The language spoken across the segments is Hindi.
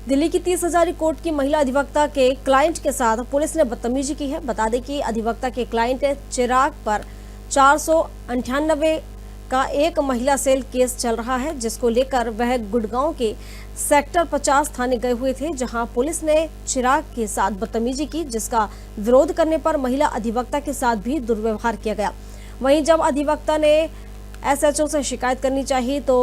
दिल्ली की 30 हजारी कोर्ट की महिला अधिवक्ता के क्लाइंट के साथ पुलिस ने बदतमीजी की है। बता दें कि अधिवक्ता के क्लाइंट चिराग पर 498 का एक महिला सेल केस चल रहा है, जिसको लेकर वह गुड़गांव के सेक्टर 50 थाने गए हुए थे, जहां पुलिस ने चिराग के साथ बदतमीजी की, जिसका विरोध करने पर महिला अधिवक्ता के साथ भी दुर्व्यवहार किया गया। वहीं जब अधिवक्ता ने एसएचओ से शिकायत करनी चाहिए तो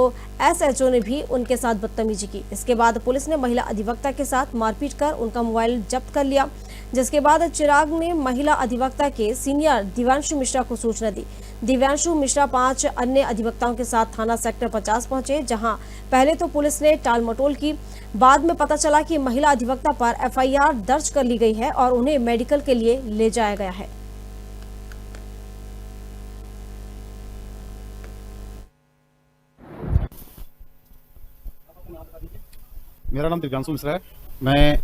एसएचओ ने भी उनके साथ बदतमीजी की। इसके बाद पुलिस ने महिला अधिवक्ता के साथ मारपीट कर उनका मोबाइल जब्त कर लिया, जिसके बाद चिराग ने महिला अधिवक्ता के सीनियर दिव्यांशु मिश्रा को सूचना दी। दिव्यांशु मिश्रा 5 अन्य अधिवक्ताओं के साथ थाना सेक्टर 50 पहुंचे, जहां पहले तो पुलिस ने टालमटोल की। बाद में पता चला कि महिला अधिवक्ता पर एफआईआर दर्ज कर ली गई है और उन्हें मेडिकल के लिए ले जाया गया है। मेरा नाम दिव्यांशु मिश्रा है। मैं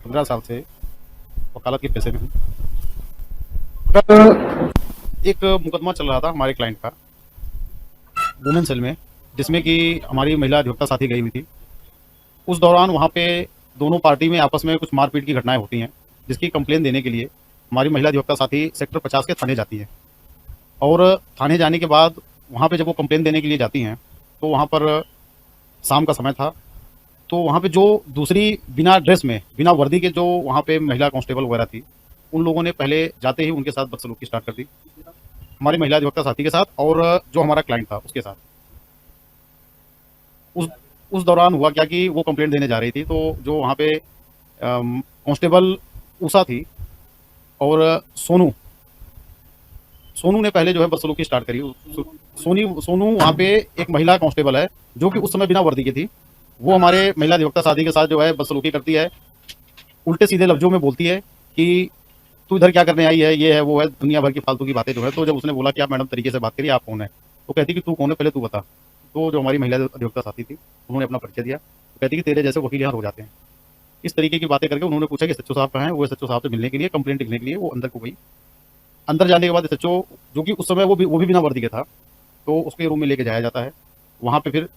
15 साल से वकालत के पेशे में हूँ। एक मुकदमा चल रहा था हमारे क्लाइंट का वुमेन सेल में, जिसमें कि हमारी महिला अधिवक्ता साथी गई हुई थी। उस दौरान वहाँ पे दोनों पार्टी में आपस में कुछ मारपीट की घटनाएं होती हैं, जिसकी कंप्लेन देने के लिए हमारी महिला अधिवक्ता साथी सेक्टर 50 के थाने जाती है। और थाने जाने के बाद वहाँ पे जब वो कंप्लेन देने के लिए जाती हैं तो वहाँ पर शाम का समय था। तो वहाँ पे जो दूसरी बिना ड्रेस में, बिना वर्दी के जो वहाँ पे महिला कांस्टेबल वगैरह थी, उन लोगों ने पहले जाते ही उनके साथ बदसलूकी स्टार्ट कर दी, हमारी महिला अधिवक्ता साथी के साथ और जो हमारा क्लाइंट था उसके साथ। उस दौरान हुआ क्या कि वो कंप्लेंट देने जा रही थी, तो जो वहाँ पे कांस्टेबल उषा थी और सोनू ने पहले जो है बदसलूकी स्टार्ट करी। सोनू वहाँ पे एक महिला कांस्टेबल है जो कि उस समय बिना वर्दी की थी। वो हमारे महिला अधिवक्ता साथी के साथ जो है बदसलूकी करती है, उल्टे सीधे लफ्जों में बोलती है कि तू इधर क्या करने आई है, ये है वो है, दुनिया भर की फालतू की बातें जो है। तो जब उसने बोला कि आप मैडम तरीके से बात करिए, आप कौन है, तो कहती कि तू कौन है, पहले तू बता। तो जो हमारी महिला अधिवक्ता साथी थी उन्होंने अपना परिचय दिया। तो कहती कि तेरे जैसे वकील यहाँ हो जाते हैं। इस तरीके की बातें करके उन्होंने पूछा कि सच्चो साहब कहाँ हैं। वो सच्चो साहब से मिलने के लिए, कंप्लेंट लिखने के लिए वो अंदर को गई। अंदर जाने के बाद सच्चो, जो कि उस समय वो भी बिना वर्दी के था, तो उसके रूम में लेके जाया जाता है। वहाँ पे फिर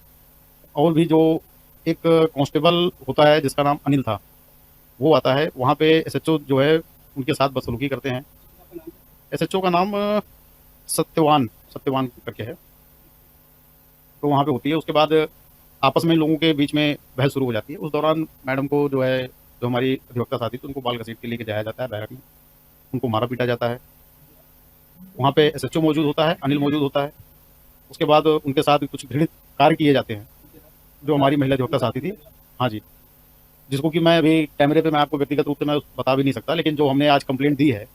और भी जो एक कांस्टेबल होता है जिसका नाम अनिल था, वो आता है। वहाँ पे एसएचओ जो है उनके साथ बदसलूकी करते हैं। एसएचओ का नाम सत्यवान करके है। तो वहाँ पे होती है। उसके बाद आपस में लोगों के बीच में बहस शुरू हो जाती है। उस दौरान मैडम को जो है, जो हमारी अधिवक्ता साथी थी, उनको बाल घसीट के लेके जाया जाता है बैरक में। उनको मारा पीटा जाता है। वहाँ पे एसएचओ मौजूद होता है, अनिल मौजूद होता है। उसके बाद उनके साथ कुछ घृणित कार्य किए जाते हैं जो हमारी महिला अधिवक्ता साथी थी। हाँ जी, जिसको कि मैं अभी कैमरे पे मैं आपको व्यक्तिगत रूप से मैं बता भी नहीं सकता, लेकिन जो हमने आज कंप्लेंट दी है,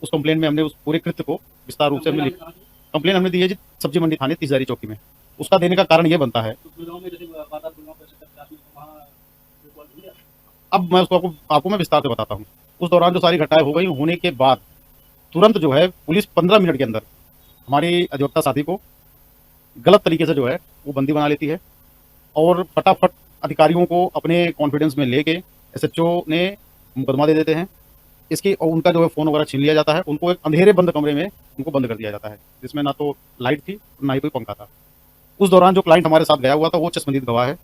उस कंप्लेंट में हमने उस पूरे कृत्य को विस्तार रूप से हमने कंप्लेंट हमने दी है जी सब्जी मंडी थाने 30 हजारी चौकी में। उसका देने का कारण ये बनता है, अब मैं उसको आपको मैं विस्तार से बताता हूँ। उस दौरान जो सारी घटनाएं हो गई, होने के बाद तुरंत जो है पुलिस 15 मिनट के अंदर हमारी अधिवक्ता साथी को गलत तरीके से जो है वो बंदी बना लेती है और फटाफट अधिकारियों को अपने कॉन्फिडेंस में लेके एसएचओ ने मुकदमा दे देते हैं। इसकी और उनका जो है फ़ोन वगैरह छीन लिया जाता है। उनको एक अंधेरे बंद कमरे में उनको बंद कर दिया जाता है, जिसमें ना तो लाइट थी ना ही कोई पंखा था। उस दौरान जो क्लाइंट हमारे साथ गया हुआ था वो चश्मदीद गवाह है,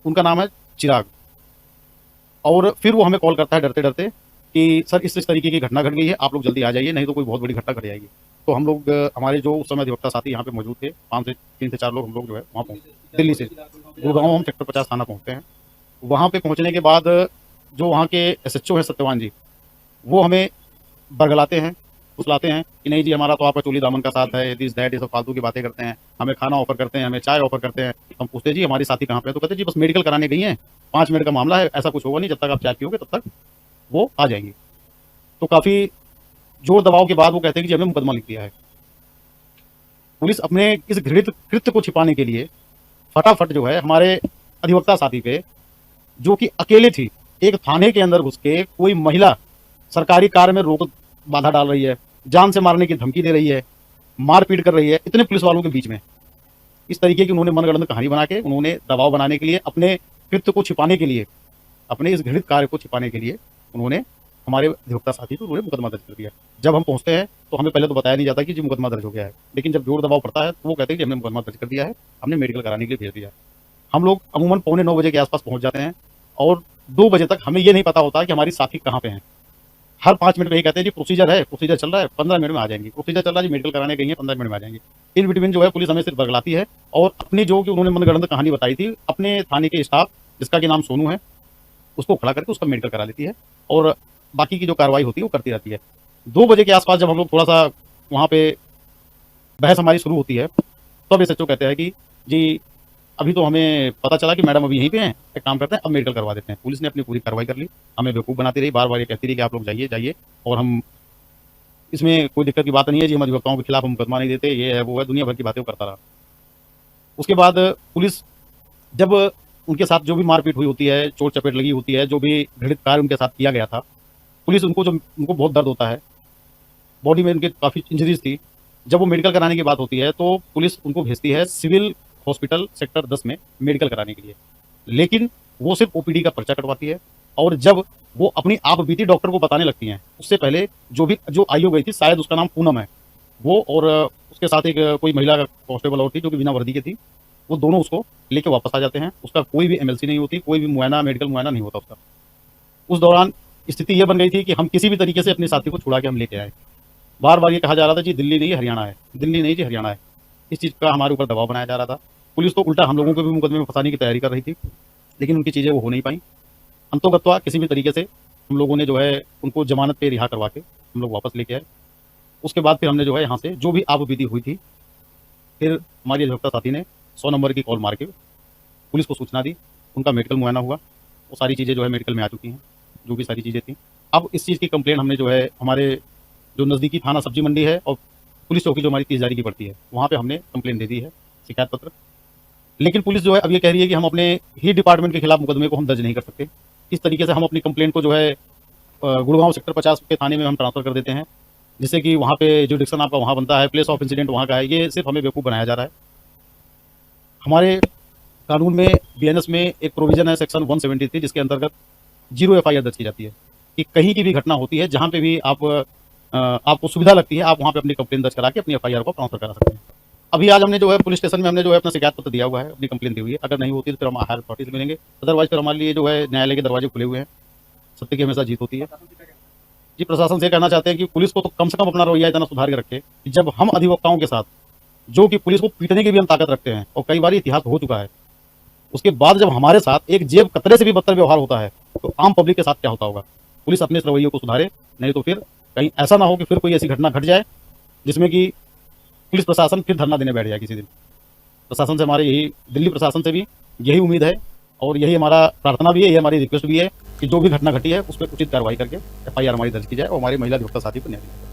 उनका नाम है चिराग। और फिर वो हमें कॉल करता है डरते डरते कि सर इस तरीके की घटना घट गई है, आप लोग जल्दी आ जाइए, नहीं तो कोई बहुत बड़ी घटना घट जाएगी। तो हम लोग हमारे जो उस समय अधिवक्ता साथी यहाँ पे मौजूद थे, 3 से 4 लोग हम लोग जो है वहाँ पहुँचे। दिल्ली से गुड़गांव हम सेक्टर 50 थाना पहुँचते हैं। वहाँ पे पहुँचने के बाद जो वहाँ के एसएचओ हैं सत्यवान जी, वो हमें बरगलाते हैं, फुसलाते हैं कि नहीं जी हमारा तो आपका चोली दामन का साथ है, दिस दैट, ये सब फालतू की बातें करते हैं। हमें खाना ऑफर करते हैं, हमें चाय ऑफर करते हैं। हम पूछते जी हमारी साथी कहाँ पे है, तो कहते जी बस मेडिकल कराने गई हैं, 5 मिनट का मामला है, ऐसा कुछ होगा नहीं, जब तक आप चाय पियोगे तब तक वो आ जाएंगी। तो काफ़ी जोर दबाव के बाद वो कहते हैं कि जी हमने मुकदमा लिख दिया है। पुलिस अपने इस घृणित कृत्य को छिपाने के लिए फटाफट जो है हमारे अधिवक्ता साथी पे, जो कि अकेले थी, एक थाने के अंदर घुस के कोई महिला सरकारी कार्य में रोक बाधा डाल रही है, जान से मारने की धमकी दे रही है, मारपीट कर रही है इतने पुलिस वालों के बीच में। इस तरीके की उन्होंने मनगढ़ंत कहानी बना के उन्होंने दबाव बनाने के लिए, अपने कृत्य को छिपाने के लिए, अपने इस घृणित कार्य को छिपाने के लिए उन्होंने हमारे अधिवक्ता साथी को उन्होंने मुकदमा दर्ज कर दिया। जब हम पहुंचते हैं तो हमें पहले तो बताया नहीं जाता कि जी मुकदमा दर्ज हो गया है, लेकिन जब जोर दबाव पड़ता है तो वो कहते हैं कि हमने मुकदमा दर्ज कर दिया है, हमने मेडिकल कराने के लिए भेज दिया। हम लोग अमूमन 8:45 बजे के आसपास पहुंच जाते हैं और 2 बजे तक हमें ये नहीं पता होता कि हमारी साथी कहाँ पे हैं। हर 5 मिनट में ये कहते हैं जी प्रोसीजर है, प्रोसीजर चल रहा है, 15 मिनट में आ जाएंगी, प्रोसीजर चल रहा है जी, मेडिकल कराने गई है, 15 मिनट में आ जाएंगी। इन बिटवीन जो है पुलिस हमें सिर्फ बरगलाती है और अपनी जो कि उन्होंने मनगढ़ंत कहानी बताई थी, अपने थाने के स्टाफ जिसका कि नाम सोनू है, उसको खड़ा करके उसका मेडिकल करा लेती है और बाकी की जो कार्रवाई होती है वो करती रहती है। 2 बजे के आसपास जब हम लोग थोड़ा-सा वहाँ पे बहस हमारी शुरू होती है, तब एसएचओ कहते हैं कि जी अभी तो हमें पता चला कि मैडम अभी यहीं पे हैं, एक काम करते हैं अब मेडिकल करवा देते हैं। पुलिस ने अपनी पूरी कार्रवाई कर ली, हमें बेवकूफ़ बनाती रही, बार-बार ये कहती रही कि आप लोग जाइए, जाइए और हम इसमें कोई दिक्कत की बात नहीं है जी, हम अधिवक्ताओं के खिलाफ हम मुकदमा नहीं देते, ये है, वो है, दुनिया भर की बातें वो करता रहा। उसके बाद पुलिस जब उनके साथ जो भी मारपीट हुई होती है, चोट-चपेट लगी होती है, जो भी घृणित कार्य उनके साथ किया गया था, पुलिस उनको बहुत दर्द होता है, बॉडी में उनके काफ़ी इंजरीज़ थी। जब वो मेडिकल कराने की बात होती है, तो पुलिस उनको भेजती है सिविल हॉस्पिटल सेक्टर 10 में मेडिकल कराने के लिए। लेकिन वो सिर्फ़ ओपीडी का पर्चा कटवाती है और जब वो अपनी आप बीती डॉक्टर को बताने लगती हैं, उससे पहले जो आईओ गई थी, शायद उसका नाम पूनम है, वो और उसके साथ एक कोई महिला कांस्टेबल और थी जो कि बिना वर्दी की थी, वो दोनों उसको लेके वापस आ जाते हैं। उसका कोई भी एमएलसी नहीं होती, कोई भी मुआयना, मेडिकल मुआयना नहीं होता उसका। उस दौरान स्थिति ये बन गई थी कि हम किसी भी तरीके से अपने साथी को छुड़ा के हम लेके आए। बार-बार ये कहा जा रहा था जी दिल्ली नहीं हरियाणा है, दिल्ली नहीं जी हरियाणा है। इस चीज़ का हमारे ऊपर दबाव बनाया जा रहा था। पुलिस तो उल्टा हम लोगों को भी मुकदमे में फंसाने की तैयारी कर रही थी, लेकिन उनकी चीज़ें वो हो नहीं पाई। अंतोगत्वा किसी भी तरीके से हम लोगों ने जो है उनको ज़मानत पे रिहा करवा के हम लोग वापस लेके आए। उसके बाद फिर हमने जो है यहाँ से जो भी आपबीती हुई थी, फिर हमारी अधिवक्ता साथी ने 100 नंबर की कॉल मार के पुलिस को सूचना दी, उनका मेडिकल मुआयना हुआ, वो सारी चीज़ें जो है मेडिकल में आ चुकी हैं, जो भी सारी चीज़ें थीं। अब इस चीज़ की कंप्लेंट हमने जो है हमारे जो नज़दीकी थाना सब्जी मंडी है और पुलिस चौकी जो हमारी 30 जारी की पड़ती है, वहाँ पे हमने कंप्लेंट दे दी है, शिकायत पत्र। लेकिन पुलिस जो है अब ये कह रही है कि हम अपने ही डिपार्टमेंट के खिलाफ मुकदमे को हम दर्ज नहीं कर सकते। इस तरीके से हम अपनी कंप्लेंट को जो है गुड़गांव सेक्टर 50 के थाने में हम ट्रांसफ़र कर देते हैं, जिससे कि वहाँ पे जुरिडिक्शन आपका वहाँ बनता है, प्लेस ऑफ इंसिडेंट वहाँ का है। ये सिर्फ हमें बेवकूफ़ बनाया जा रहा है। हमारे कानून में बीएनएस में एक प्रोविज़न है सेक्शन 173 जिसके अंतर्गत 0 एफआईआर दर्ज की जाती है कि कहीं की भी घटना होती है, जहाँ पे भी आपको सुविधा लगती है, आप वहाँ पे अपनी कंप्लेंट दर्ज करा के अपनी एफआईआर को ट्रांसफ़र करा सकते हैं। अभी आज हमने जो है पुलिस स्टेशन में हमने जो है अपना शिकायत पत्र दिया हुआ है, अपनी कंप्लेंट दी हुई है। अगर नहीं होती तो फिर हम हायर अथॉरिटी से मिलेंगे, अदरवाइज़ फिर हमारे लिए जो है न्यायालय के दरवाजे खुले हुए हैं। सत्य की हमेशा जीत होती है। जी, प्रशासन से कहना चाहते हैं कि पुलिस को तो कम से कम अपना रवैया इतना सुधार के रखे कि जब हम अधिवक्ताओं के साथ, जो कि पुलिस को पीटने की भी हम ताकत रखते हैं और कई बार इतिहास हो चुका है, उसके बाद जब हमारे साथ एक जेब कतरे से भी बदतर व्यवहार होता है, तो आम पब्लिक के साथ क्या होता होगा। पुलिस अपने इस रवैये को सुधारे, नहीं तो फिर कहीं ऐसा ना हो कि फिर कोई ऐसी घटना घट जाए जिसमें कि पुलिस प्रशासन फिर धरना देने बैठ जाए किसी दिन। प्रशासन से हमारे यही, दिल्ली प्रशासन से भी यही उम्मीद है और यही हमारा प्रार्थना भी है, यही हमारी रिक्वेस्ट भी है कि जो भी घटना घटी है उस पर उचित कार्रवाई करके एफआईआर हमारी दर्ज की जाए और हमारी महिला अधिवक्ता साथी को न्याय दिया जाए।